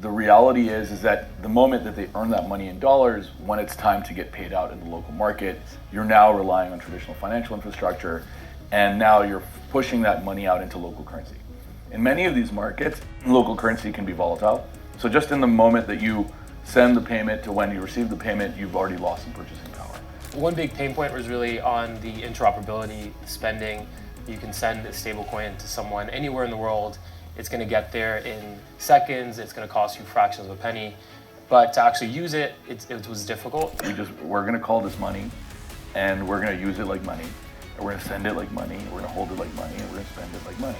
the reality is that the moment that they earn that money in dollars, when it's time to get paid out in the local market, you're now relying on traditional financial infrastructure, and now you're pushing that money out into local currency. In many of these markets, local currency can be volatile. So just in the moment that you send the payment to when you receive the payment, you've already lost some purchasing power. One big pain point was really on the interoperability spending. You can send a stablecoin to someone anywhere in the world. It's going to get there in seconds. It's going to cost you fractions of a penny. But to actually use it, it was difficult. We're going to call this money, and we're going to use it like money. And we're going to send it like money. We're going to hold it like money, and we're going to spend it like money.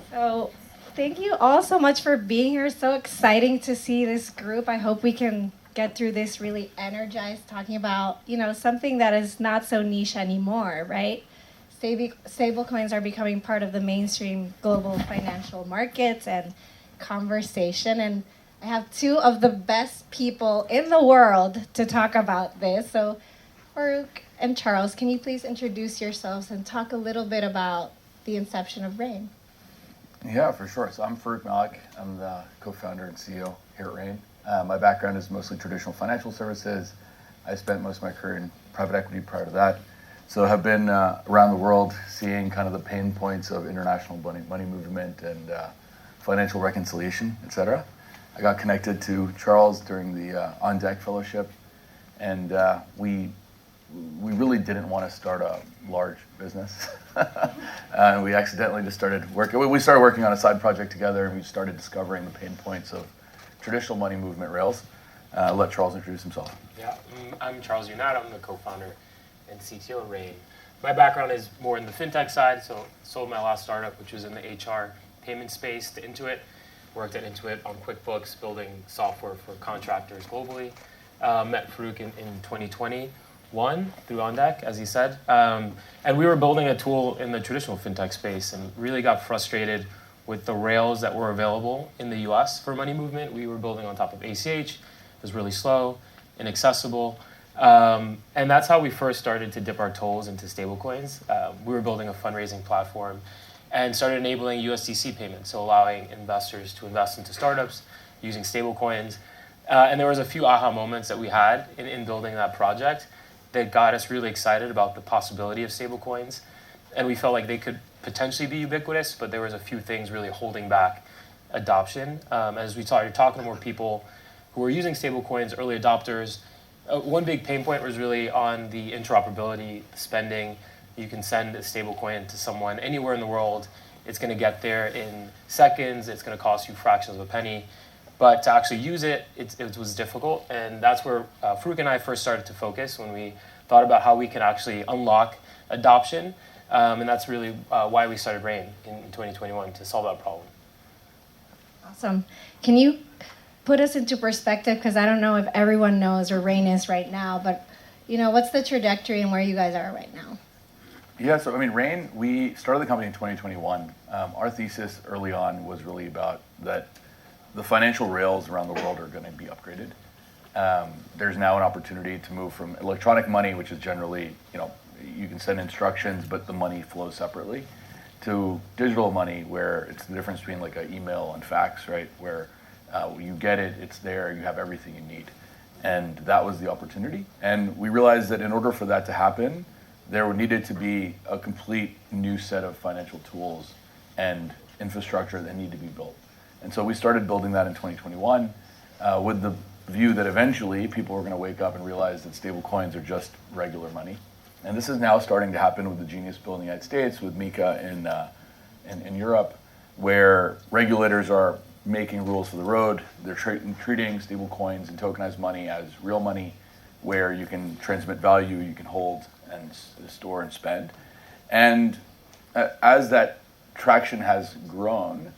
So thank you all so much for being here. So exciting to see this group. I hope we can get through this really energized, talking about, something that is not so niche anymore, right? Stablecoins are becoming part of the mainstream global financial markets and conversation. And I have two of the best people in the world to talk about this. So Farooq and Charles, can you please introduce yourselves and talk a little bit about the inception of Rain? Yeah, for sure. So I'm Farooq Malik. I'm the co-founder and CEO here at Rain. My background is mostly traditional financial services. I spent most of my career in private equity prior to that. So I have been around the world seeing kind of the pain points of international money movement and financial reconciliation, et cetera. I got connected to Charles during the On Deck Fellowship, and we really didn't want to start a large business. And we accidentally just started working. We started working on a side project together, and we started discovering the pain points of traditional money movement rails. I'll let Charles introduce himself. Yeah, I'm Charles Yoo-Naut. I'm the co-founder and CTO of Rain. My background is more in the fintech side, so sold my last startup, which was in the HR payment space, to Intuit. Worked at Intuit on QuickBooks, building software for contractors globally. Met Farooq in 2021 through On Deck, as he said. And we were building a tool in the traditional fintech space and really got frustrated with the rails that were available in the US for money movement. We were building on top of ACH. It was really slow, inaccessible. And that's how we first started to dip our toes into stablecoins. We were building a fundraising platform and started enabling USDC payments, so allowing investors to invest into startups using stablecoins. And there was a few aha moments that we had in building that project that got us really excited about the possibility of stablecoins. And we felt like they could potentially be ubiquitous, but there was a few things really holding back adoption. As we started talking to more people who were using stablecoins, early adopters, one big pain point was really on the interoperability spending. You can send a stablecoin to someone anywhere in the world. It's going to get there in seconds. It's going to cost you fractions of a penny. But to actually use it, it was difficult. And that's where Farooq and I first started to focus when we thought about how we can actually unlock adoption. And that's really why we started Rain in 2021, to solve that problem. Awesome. Can you put us into perspective, because I don't know if everyone knows where Rain is right now, but what's the trajectory and where you guys are right now? Yeah, so Rain, we started the company in 2021. Our thesis early on was really about that the financial rails around the world are going to be upgraded. There's now an opportunity to move from electronic money, which is generally, you can send instructions, but the money flows separately, to digital money, where it's the difference between like an email and fax, right? Where you get it, it's there, you have everything you need. And that was the opportunity. And we realized that in order for that to happen, there needed to be a complete new set of financial tools and infrastructure that needed to be built. And so we started building that in 2021 with the view that eventually people were going to wake up and realize that stable coins are just regular money. And this is now starting to happen with the Genius Bill in the United States, with MiCA in Europe, where regulators are making rules for the road. They're treating stable coins and tokenized money as real money, where you can transmit value, you can hold and store and spend. And as that traction has grown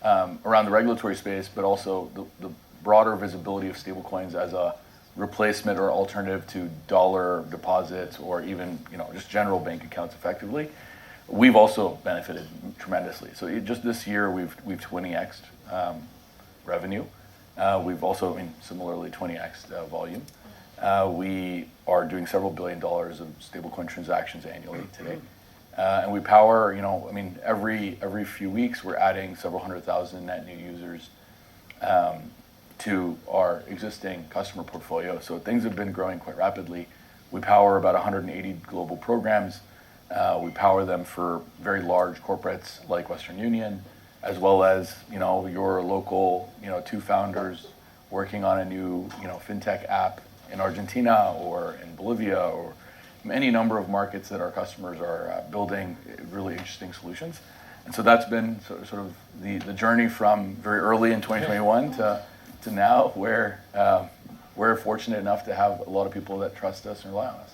around the regulatory space, but also the broader visibility of stablecoins as a replacement or alternative to dollar deposits, or even just general bank accounts effectively, we've also benefited tremendously. So just this year we've 20x'd revenue. We've also similarly 20x'd volume. We are doing several $billion of stablecoin transactions annually today. And we power, every few weeks we're adding several 100,000 net new users to our existing customer portfolio. So things have been growing quite rapidly. We power about 180 global programs. We power them for very large corporates like Western Union, as well as your local two founders working on a new fintech app in Argentina or in Bolivia or any number of markets that our customers are building really interesting solutions. And so that's been sort of the journey from very early in 2021 to now, where we're fortunate enough to have a lot of people that trust us and rely on us.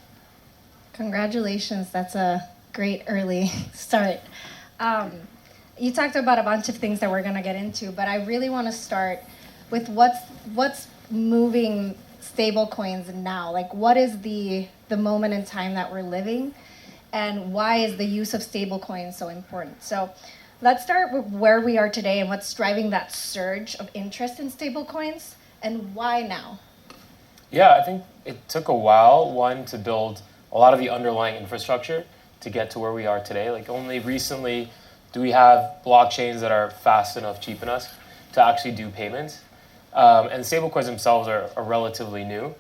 Congratulations, that's a great early start. You talked about a bunch of things that we're gonna get into, but I really wanna start with what's moving stablecoins now. Like, what is the moment in time that we're living, and why is the use of stablecoins so important? So let's start with where we are today and what's driving that surge of interest in stablecoins, and why now? Yeah, I think it took a while, one, to build a lot of the underlying infrastructure to get to where we are today. Like, only recently do we have blockchains that are fast enough, cheap enough to actually do payments. And stablecoins themselves are relatively new.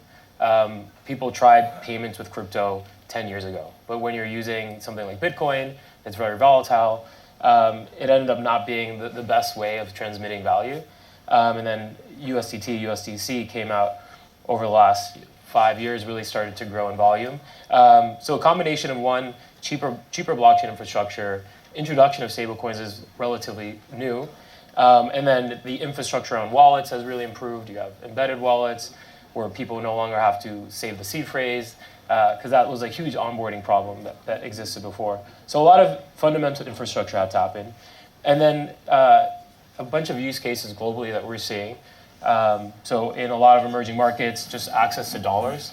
People tried payments with crypto 10 years ago, but when you're using something like Bitcoin, it's very volatile. It ended up not being the best way of transmitting value. And then USDT, USDC came out over the last 5 years, really started to grow in volume. So a combination of one, cheaper blockchain infrastructure, introduction of stablecoins is relatively new. And then the infrastructure on wallets has really improved. You have embedded wallets where people no longer have to save the seed phrase, because that was a huge onboarding problem that existed before. So a lot of fundamental infrastructure had to happen. And then a bunch of use cases globally that we're seeing. So in a lot of emerging markets, just access to dollars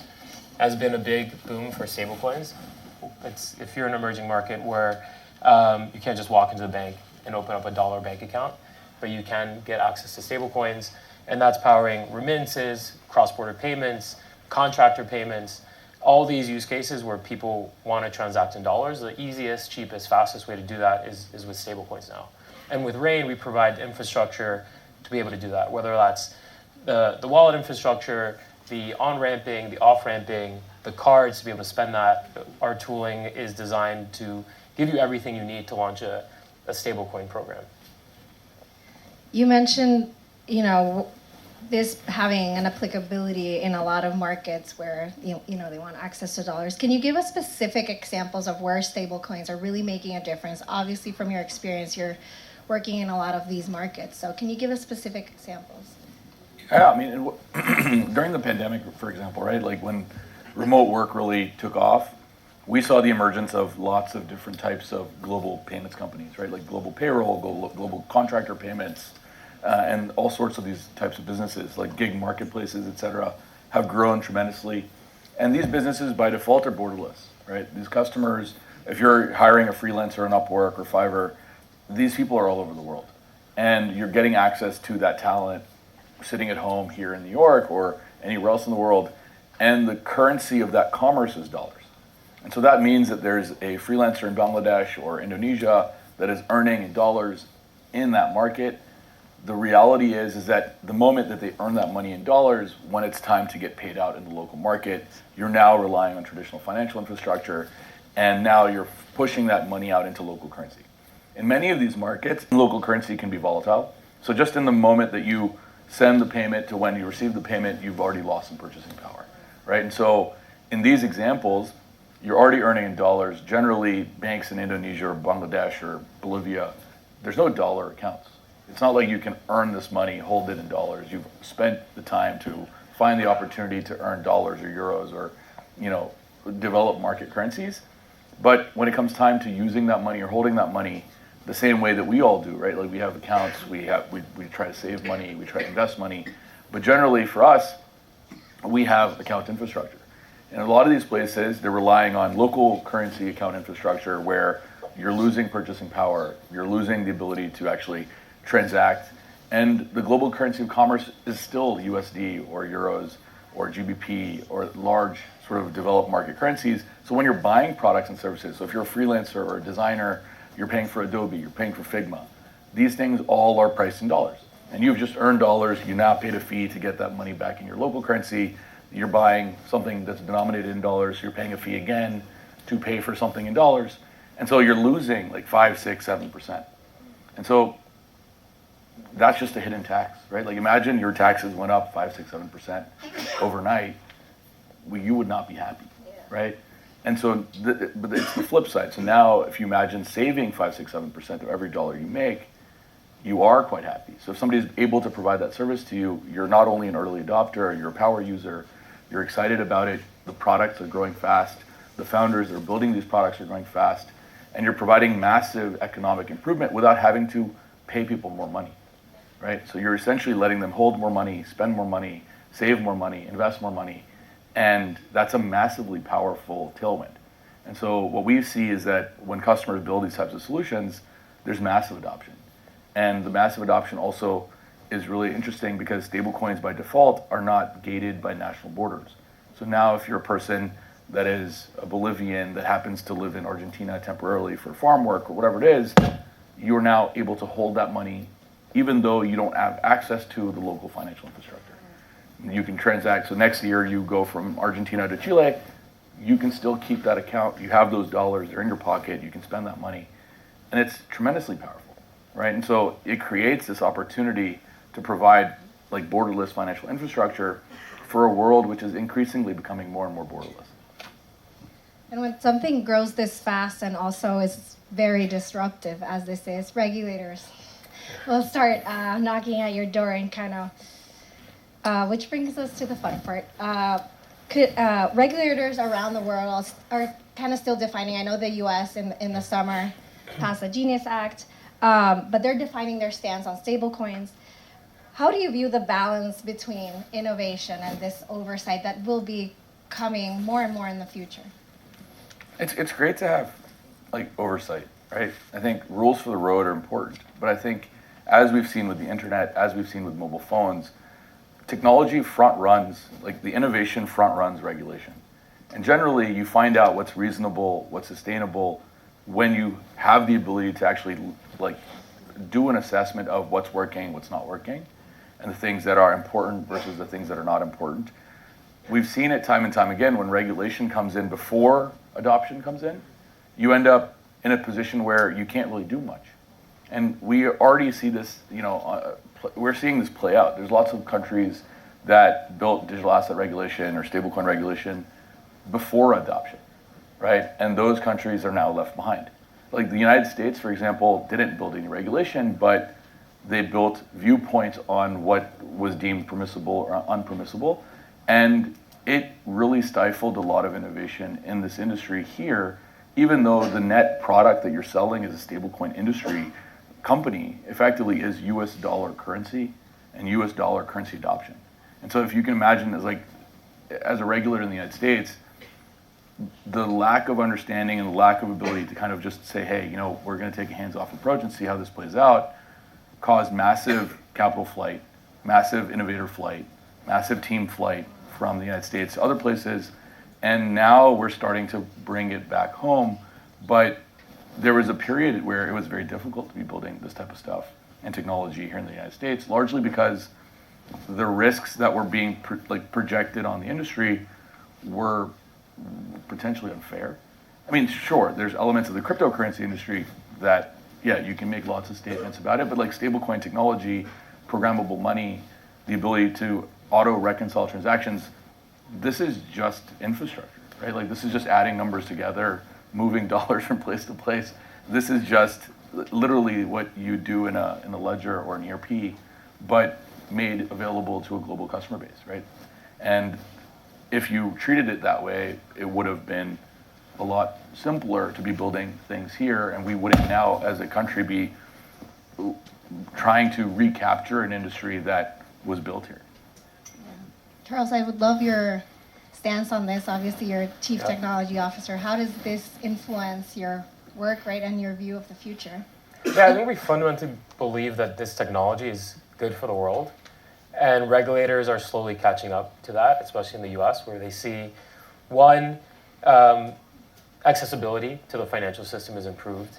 has been a big boom for stablecoins. If you're in an emerging market where you can't just walk into the bank and open up a dollar bank account, but you can get access to stablecoins, and that's powering remittances, cross-border payments, contractor payments, all these use cases where people want to transact in dollars. The easiest, cheapest, fastest way to do that is with stablecoins now. And with Rain, we provide the infrastructure to be able to do that, whether that's the wallet infrastructure, the on-ramping, the off-ramping, the cards to be able to spend that. Our tooling is designed to give you everything you need to launch a stablecoin program. You mentioned, this having an applicability in a lot of markets where they want access to dollars. Can you give us specific examples of where stablecoins are really making a difference? Obviously, from your experience, you're working in a lot of these markets. So can you give us specific examples? Yeah, during the pandemic, for example, right? Like when remote work really took off, we saw the emergence of lots of different types of global payments companies, right? Like global payroll, global contractor payments, and all sorts of these types of businesses, like gig marketplaces, et cetera, have grown tremendously. And these businesses, by default, are borderless, right? These customers, if you're hiring a freelancer on Upwork or Fiverr, these people are all over the world. And you're getting access to that talent sitting at home here in New York or anywhere else in the world. And the currency of that commerce is dollars. And so that means that there's a freelancer in Bangladesh or Indonesia that is earning in dollars in that market. The reality is that the moment that they earn that money in dollars, when it's time to get paid out in the local market, you're now relying on traditional financial infrastructure, and now you're pushing that money out into local currency. In many of these markets, local currency can be volatile. So just in the moment that you send the payment to when you receive the payment, you've already lost some purchasing power, right? And so in these examples, you're already earning in dollars. Generally, banks in Indonesia or Bangladesh or Bolivia, there's no dollar accounts. It's not like you can earn this money, hold it in dollars. You've spent the time to find the opportunity to earn dollars or euros or, develop market currencies. But when it comes time to using that money or holding that money, the same way that we all do, right? Like we have accounts, we try to save money, we try to invest money. But generally for us, we have account infrastructure. And a lot of these places, they're relying on local currency account infrastructure where you're losing purchasing power, you're losing the ability to actually transact, and the global currency of commerce is still USD or euros or GBP or large sort of developed market currencies. So when you're buying products and services, so if you're a freelancer or a designer, you're paying for Adobe, you're paying for Figma. These things all are priced in dollars. And you've just earned dollars, you now paid a fee to get that money back in your local currency. You're buying something that's denominated in dollars, so you're paying a fee again to pay for something in dollars. And so you're losing like 5, 6, 7%. And so that's just a hidden tax, right? Like imagine your taxes went up 5, 6, 7% overnight. You would not be happy, right? And so, but it's the flip side. So now if you imagine saving 5, 6, 7% of every dollar you make, you are quite happy. So if somebody's able to provide that service to you, you're not only an early adopter, you're a power user, you're excited about it, the products are growing fast, the founders that are building these products are growing fast, and you're providing massive economic improvement without having to pay people more money, right? So you're essentially letting them hold more money, spend more money, save more money, invest more money, and that's a massively powerful tailwind. And so what we see is that when customers build these types of solutions, there's massive adoption. And the massive adoption also is really interesting because stablecoins by default are not gated by national borders. So now if you're a person that is a Bolivian that happens to live in Argentina temporarily for farm work or whatever it is, you're now able to hold that money even though you don't have access to the local financial infrastructure. You can transact, so next year you go from Argentina to Chile, you can still keep that account, you have those dollars, they're in your pocket, you can spend that money, and it's tremendously powerful, right? And so it creates this opportunity to provide like borderless financial infrastructure for a world which is increasingly becoming more and more borderless. And when something grows this fast and also is very disruptive, as this is, regulators will start knocking at your door and kind of, which brings us to the fun part. Regulators around the world are kind of still defining, I know the US in the summer passed the Genius Act, but they're defining their stance on stablecoins. How do you view the balance between innovation and this oversight that will be coming more and more in the future? It's great to have like oversight, right? I think rules for the road are important, but I think as we've seen with the internet, as we've seen with mobile phones, technology front runs, like the innovation front runs regulation. And generally you find out what's reasonable, what's sustainable when you have the ability to actually like do an assessment of what's working, what's not working, and the things that are important versus the things that are not important. We've seen it time and time again when regulation comes in before adoption comes in, you end up in a position where you can't really do much. And we already see this, we're seeing this play out. There's lots of countries that built digital asset regulation or stablecoin regulation before adoption, right? And those countries are now left behind. Like the United States, for example, didn't build any regulation, but they built viewpoints on what was deemed permissible or unpermissible. And it really stifled a lot of innovation in this industry here, even though the net product that you're selling as a stablecoin industry company effectively is US dollar currency and US dollar currency adoption. And so if you can imagine as a regulator in the United States, the lack of understanding and the lack of ability to kind of just say, hey, we're going to take a hands-off approach and see how this plays out, caused massive capital flight, massive innovator flight, massive team flight from the United States to other places. And now we're starting to bring it back home. But there was a period where it was very difficult to be building this type of stuff and technology here in the United States, largely because the risks that were being projected on the industry were potentially unfair. I mean, sure, there's elements of the cryptocurrency industry that, yeah, you can make lots of statements about it, but like stablecoin technology, programmable money, the ability to auto-reconcile transactions, this is just infrastructure, right? Like this is just adding numbers together, moving dollars from place to place. This is just literally what you do in a ledger or an ERP, but made available to a global customer base, right? And if you treated it that way, it would have been a lot simpler to be building things here, and we wouldn't now, as a country, be trying to recapture an industry that was built here. Charles, I would love your stance on this. Obviously, you're Chief Technology Officer. How does this influence your work, right, and your view of the future? Yeah, I think we fundamentally believe that this technology is good for the world, and regulators are slowly catching up to that, especially in the US, where they see One, accessibility to the financial system is improved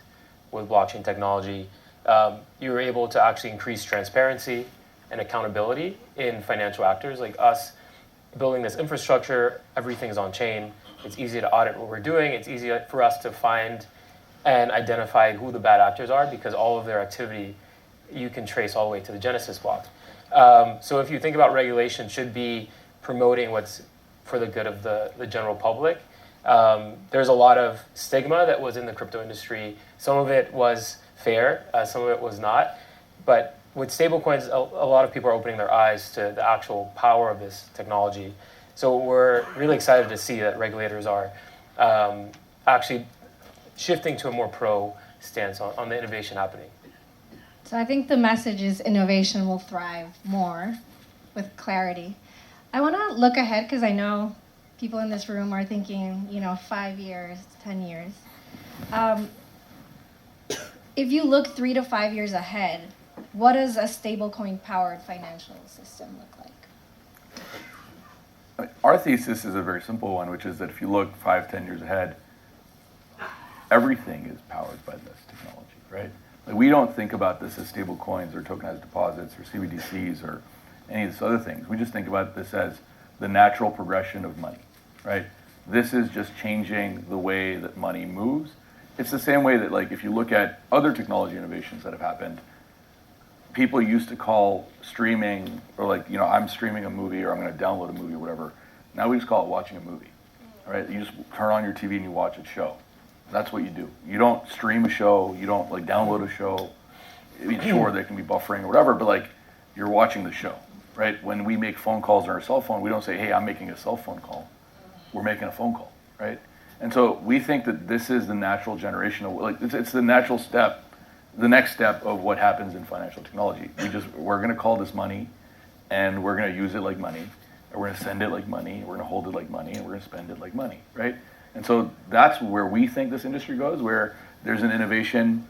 with blockchain technology. You're able to actually increase transparency and accountability in financial actors like us. Building this infrastructure, everything's on chain. It's easy to audit what we're doing. It's easy for us to find and identify who the bad actors are because all of their activity you can trace all the way to the Genesis block. So if you think about regulation, should be promoting what's for the good of the general public. There's a lot of stigma that was in the crypto industry. Some of it was fair, some of it was not. But with stablecoins, a lot of people are opening their eyes to the actual power of this technology. So we're really excited to see that regulators are actually shifting to a more pro stance on the innovation happening. So I think the message is innovation will thrive more with clarity. I want to look ahead because I know people in this room are thinking, 5 years, 10 years. If you look 3 to 5 years ahead, what does a stablecoin-powered financial system look like? Our thesis is a very simple one, which is that if you look 5-10 years ahead, everything is powered by this technology, right? Like we don't think about this as stable coins or tokenized deposits or CBDCs or any of these other things. We just think about this as the natural progression of money, right? This is just changing the way that money moves. It's the same way that, like, if you look at other technology innovations that have happened, people used to call streaming, or like, I'm streaming a movie or I'm going to download a movie or whatever. Now we just call it watching a movie, right? You just turn on your TV and you watch a show. That's what you do. You don't stream a show. You don't download a show. I mean, sure, they can be buffering or whatever, but you're watching the show, right? When we make phone calls on our cell phone, we don't say, hey, I'm making a cell phone call. We're making a phone call, right? And so we think that this is the natural generation of, it's the natural step, the next step of what happens in financial technology. We're going to call this money, and we're going to use it like money, and we're going to send it like money, we're going to hold it like money, and we're going to spend it like money, right? And so that's where we think this industry goes, where there's an innovation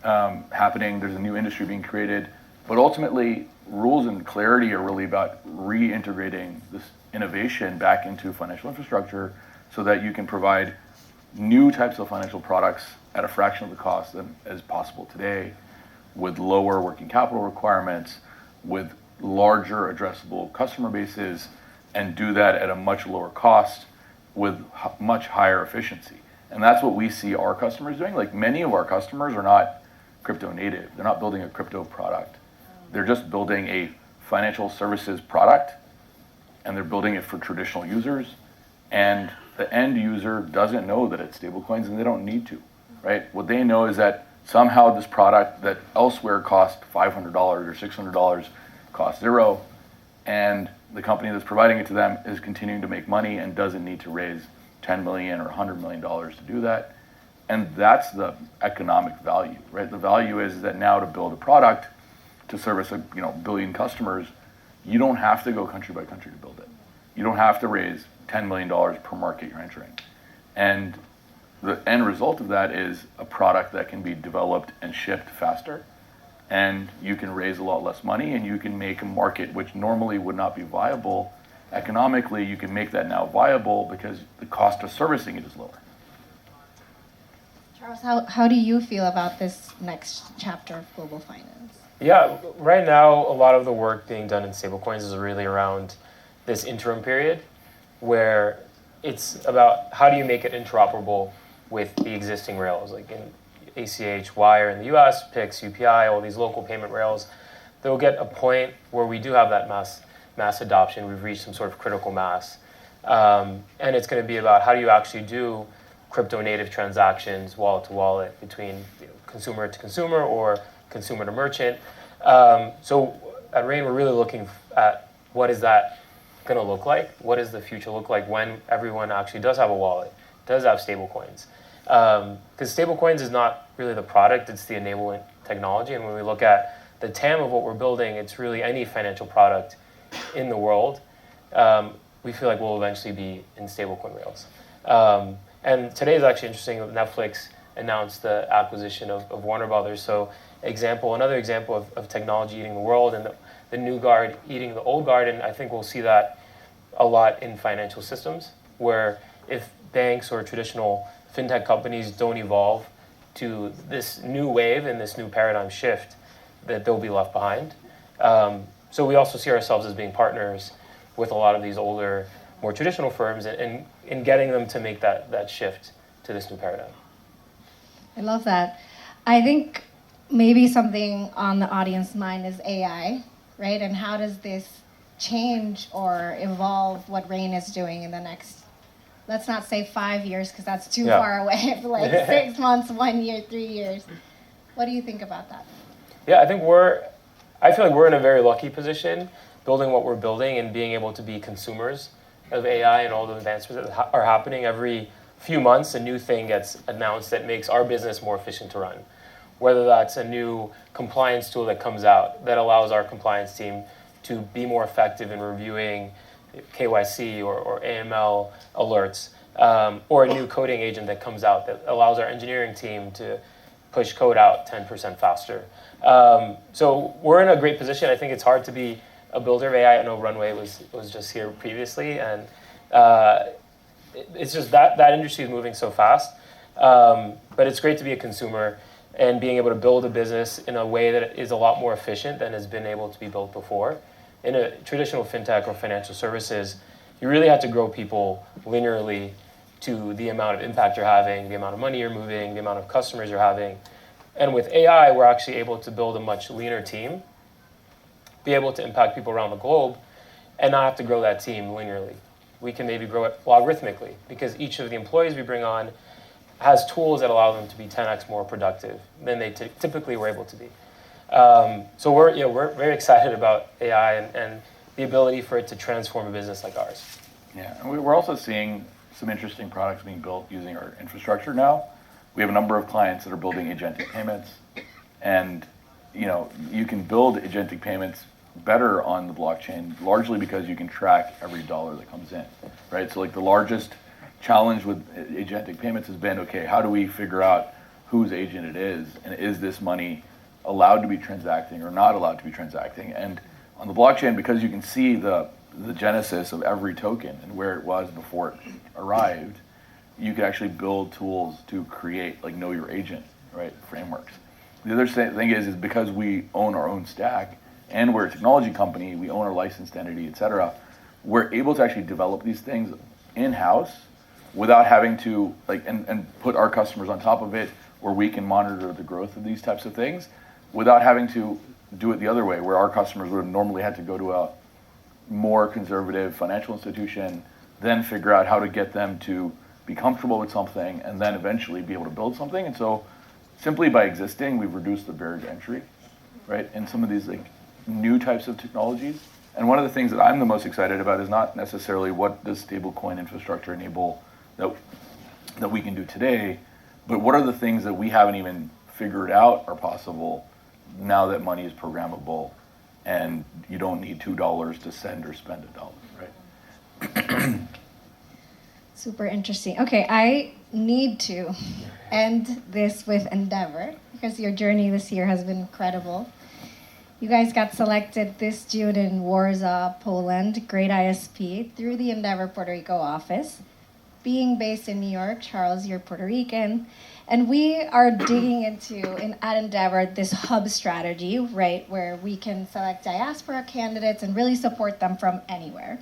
happening, there's a new industry being created, but ultimately rules and clarity are really about reintegrating this innovation back into financial infrastructure so that you can provide new types of financial products at a fraction of the cost than as possible today, with lower working capital requirements, with larger addressable customer bases, and do that at a much lower cost with much higher efficiency. And that's what we see our customers doing. Like, many of our customers are not crypto native. They're not building a crypto product. They're just building a financial services product, and they're building it for traditional users. And the end user doesn't know that it's stablecoins, and they don't need to, right? What they know is that somehow this product that elsewhere cost $500 or $600 costs zero, and the company that's providing it to them is continuing to make money and doesn't need to raise $10 million or $100 million to do that. And that's the economic value, right? The value is that now to build a product to service a billion customers, you don't have to go country by country to build it. You don't have to raise $10 million per market you're entering. And the end result of that is a product that can be developed and shipped faster, and you can raise a lot less money, and you can make a market which normally would not be viable economically. You can make that now viable because the cost of servicing it is lower. Charles, how do you feel about this next chapter of global finance? Yeah, right now, a lot of the work being done in stablecoins is really around this interim period where it's about how do you make it interoperable with the existing rails, like in ACH, Wire in the US, PIX, UPI, all these local payment rails. They'll get a point where we do have that mass adoption. We've reached some sort of critical mass. And it's going to be about how do you actually do crypto native transactions, wallet to wallet, between consumer to consumer or consumer to merchant. So at Rain, we're really looking at what is that going to look like? What does the future look like when everyone actually does have a wallet, does have stablecoins? Because stablecoins is not really the product, it's the enablement technology. And when we look at the TAM of what we're building, it's really any financial product in the world. We feel like we'll eventually be in stablecoin rails. And today is actually interesting. Netflix announced the acquisition of Warner Brothers. So another example of technology eating the world, and the new guard eating the old guard. And I think we'll see that a lot in financial systems, where if banks or traditional fintech companies don't evolve to this new wave and this new paradigm shift, that they'll be left behind. So we also see ourselves as being partners with a lot of these older, more traditional firms and in getting them to make that shift to this new paradigm. I love that. I think maybe something on the audience mind is AI, right? And how does this change or evolve what Rain is doing in the next, let's not say 5 years, because that's too far away, but like 6 months, 1 year, 3 years. What do you think about that? Yeah, I feel like we're in a very lucky position building what we're building and being able to be consumers of AI and all the advancements that are happening. Every few months, a new thing gets announced that makes our business more efficient to run. Whether that's a new compliance tool that comes out that allows our compliance team to be more effective in reviewing KYC or AML alerts, or a new coding agent that comes out that allows our engineering team to push code out 10% faster. So we're in a great position. I think it's hard to be a builder of AI. I know Runway was just here previously, and it's just that industry is moving so fast. But it's great to be a consumer and being able to build a business in a way that is a lot more efficient than has been able to be built before. In a traditional fintech or financial services, you really have to grow people linearly to the amount of impact you're having, the amount of money you're moving, the amount of customers you're having. And with AI, we're actually able to build a much leaner team, be able to impact people around the globe, and not have to grow that team linearly. We can maybe grow it logarithmically because each of the employees we bring on has tools that allow them to be 10x more productive than they typically were able to be. So we're very excited about AI and the ability for it to transform a business like ours. Yeah, and we're also seeing some interesting products being built using our infrastructure now. We have a number of clients that are building agentic payments, and you can build agentic payments better on the blockchain, largely because you can track every dollar that comes in, right? So like the largest challenge with agentic payments has been, okay, how do we figure out whose agent it is, and is this money allowed to be transacting or not allowed to be transacting? And on the blockchain, because you can see the genesis of every token and where it was before it arrived, you can actually build tools to create like know your agent, right, frameworks. The other thing is because we own our own stack and we're a technology company, we own our licensed entity, et cetera, we're able to actually develop these things in-house without having to and put our customers on top of it, where we can monitor the growth of these types of things without having to do it the other way, where our customers would have normally had to go to a more conservative financial institution, then figure out how to get them to be comfortable with something, and then eventually be able to build something. And so simply by existing, we've reduced the barrier to entry, right, in some of these new types of technologies. And one of the things that I'm the most excited about is not necessarily what does stablecoin infrastructure enable that we can do today, but what are the things that we haven't even figured out are possible now that money is programmable and you don't need $2 to send or spend $1, right? Super interesting. Okay, I need to end this with Endeavor because your journey this year has been incredible. You guys got selected this June in Warsaw, Poland, Great ISP, through the Endeavor Puerto Rico office. Being based in New York, Charles, you're Puerto Rican, and we are digging into, at Endeavor, this hub strategy, right, where we can select diaspora candidates and really support them from anywhere.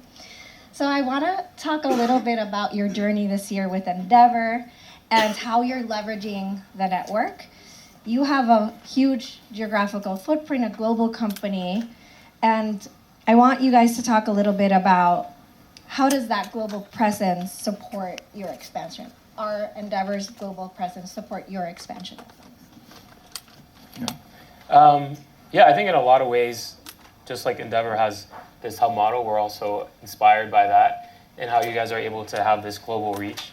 So I want to talk a little bit about your journey this year with Endeavor and how you're leveraging the network. You have a huge geographical footprint, a global company, and I want you guys to talk a little bit about how does that global presence support your expansion? Our Endeavor's global presence support your expansion? I think in a lot of ways, just like Endeavor has this hub model, we're also inspired by that and how you guys are able to have this global reach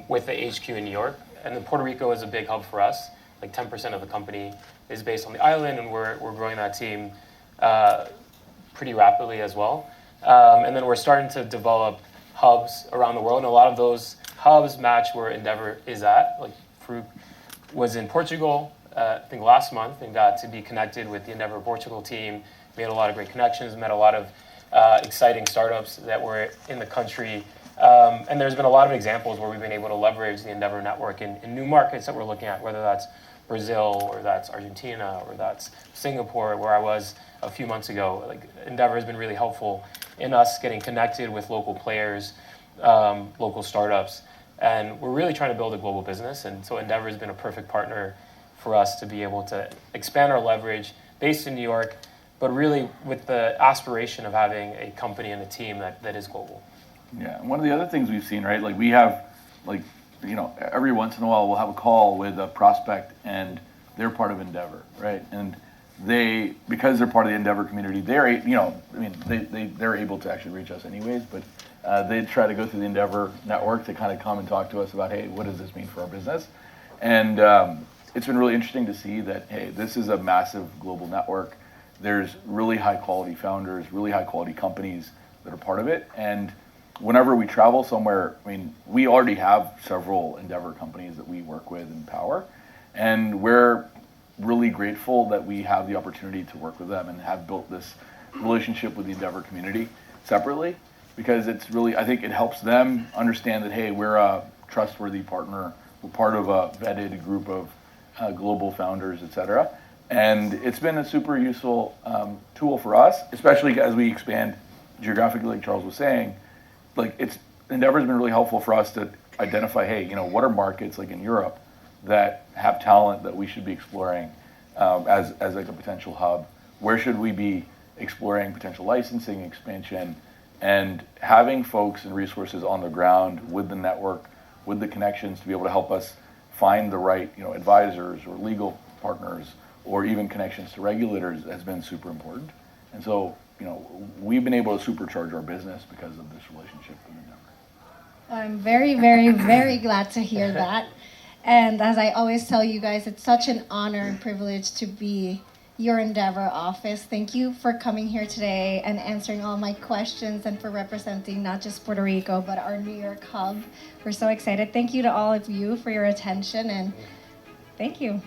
with the HQ in New York. And then Puerto Rico is a big hub for us. Like 10% of the company is based on the island, and we're growing that team pretty rapidly as well. And then we're starting to develop hubs around the world, and a lot of those hubs match where Endeavor is at. Like Farooq was in Portugal, I think last month, and got to be connected with the Endeavor Portugal team, made a lot of great connections, met a lot of exciting startups that were in the country And there's been a lot of examples where we've been able to leverage the Endeavor network in new markets that we're looking at, whether that's Brazil or that's Argentina or that's Singapore, where I was a few months ago. Like Endeavor has been really helpful in us getting connected with local players, local startups, and we're really trying to build a global business. And so Endeavor has been a perfect partner for us to be able to expand our leverage based in New York, but really with the aspiration of having a company and a team that is global. Yeah, and one of the other things we've seen, right, like we have, like, you know, every once in a while we'll have a call with a prospect and they're part of Endeavor, right? And they, because they're part of the Endeavor community, they're, you know, I mean, they're able to actually reach us anyways, but they try to go through the Endeavor network to kind of come and talk to us about, hey, what does this mean for our business? And it's been really interesting to see that, hey, this is a massive global network. There's really high quality founders, really high quality companies that are part of it. And whenever we travel somewhere, I mean, we already have several Endeavor companies that we work with and power, and we're really grateful that we have the opportunity to work with them and have built this relationship with the Endeavor community separately, because it's really, I think it helps them understand that, hey, we're a trustworthy partner, we're part of a vetted group of global founders, et cetera. And it's been a super useful tool for us, especially as we expand geographically, like Charles was saying. Like Endeavor's been really helpful for us to identify, hey, you know, what are markets like in Europe that have talent that we should be exploring as like a potential hub? Where should we be exploring potential licensing expansion? And having folks and resources on the ground with the network, with the connections to be able to help us find the right, you know, advisors or legal partners or even connections to regulators has been super important. And so, you know, we've been able to supercharge our business because of this relationship with Endeavor. I'm very, very, very glad to hear that. And as I always tell you guys, it's such an honor and privilege to be your Endeavor office. Thank you for coming here today and answering all my questions and for representing not just Puerto Rico, but our New York hub. We're so excited. Thank you to all of you for your attention, and thank you.